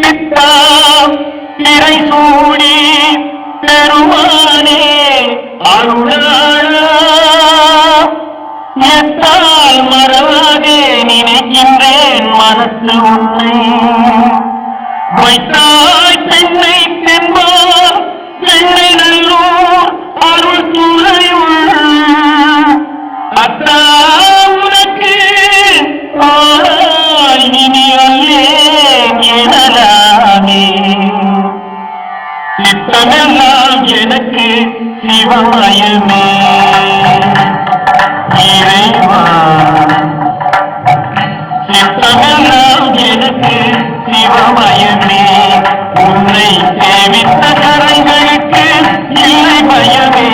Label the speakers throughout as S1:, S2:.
S1: சித்தாம் திரை சூடி பெருமானே அருளாளா எத்தால் மறவாதே நினைக்கின்றேன் மனசு உன்னை வைத்தாய் பெண்ணை தென்பார் பெண்ணை நல்லூர் அருள் துறையுள் அத்தா உனக்கு ஆராய் இனி அல்லே எனலாமே சித்தமெல்லாம் எனக்கு சிவமயமே இறைவா சித்தமெல்லாம் எனக்கு சிவமயமே உன்னை சேவித்த கரங்களுக்கு இல்லை பயமே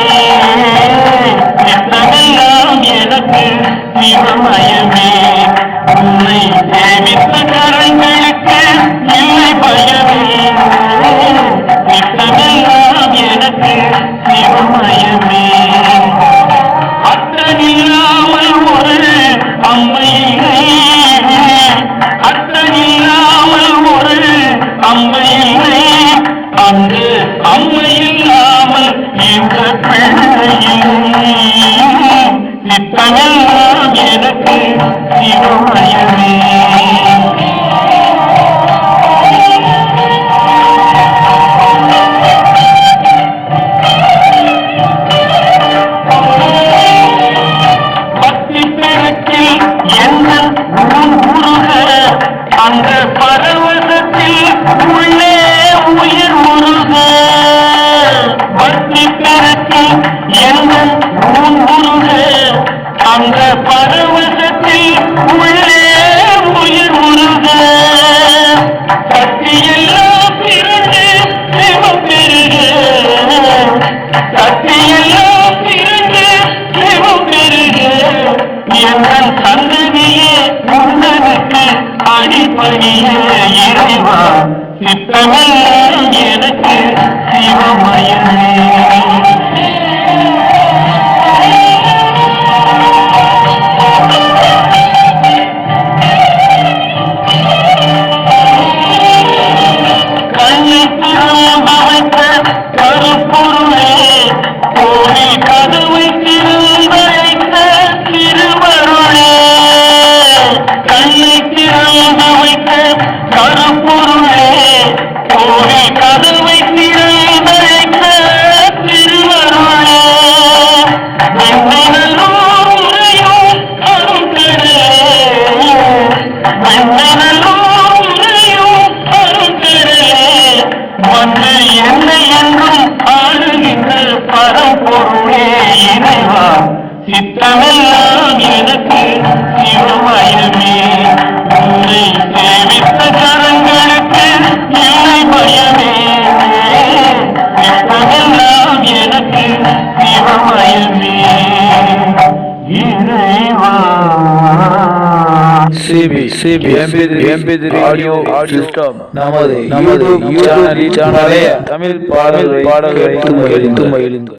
S1: சித்தமெல்லாம் எனக்கு சிவமயமே உன்னை சேவித்த கரங்களுக்கு இல்லை பயமே சித்தமெல்லாம் எனக்கு சிவமயமே அத்தனில்லாமல் ஒரு அம்மையில்லை அத்தனில்லாமல் ஒரு அம்மையில்லை அங்கு அம்மையில்லாமல் இந்த பிள்ளையில்லை சித்தமெல்லாம் எனக்கு சிவமயமே அந்த பரவசத்தில் உள்ளே உயிர் உருக பக்தி பிறக்கு என்ன உருக அந்த பரவசத்தில் உள்ளே உயிர் உருக சக்தியெல்லாம் பிறகு சிவம் பெருக சக்தியெல்லாம் பிறகு சிவம் பெருக எங்கள் சந்ததியே உன்னதற்கு அடிப்படிய இறைவா சித்தமெல்லாம் எனக்கு சிவமயமே கண்ணை திறந்து வைத்த கருப்பொருளே கோடி கதவை திறந்து வைத்த திருவருளே கண்ணை திறந்து வைத்த கருப்பொருளே கோடி கதவை திறந்து வைத்த திருவருளே வெண்ணை நல்லூர் உரையும் அருங்கடலே வெண்ணை நல்லூர் உரையும் அருங்கடலே வந்து என்னை என்றும் ஆளுகின்ற பரம்பொருளே இறைவா சித்தமெல்லாம் எனக்கு சிவமயமே உன்னை சேவித்த கரங்களுக்கு இல்லை பயமே சித்தமெல்லாம் எனக்கு சிவமயமே இறைவா
S2: MP3 ஆடியோ சிஸ்டம் நமது யூடியூப் சேனலில் தமிழ் பாடல்களை கேட்டு மகிழுங்கள்.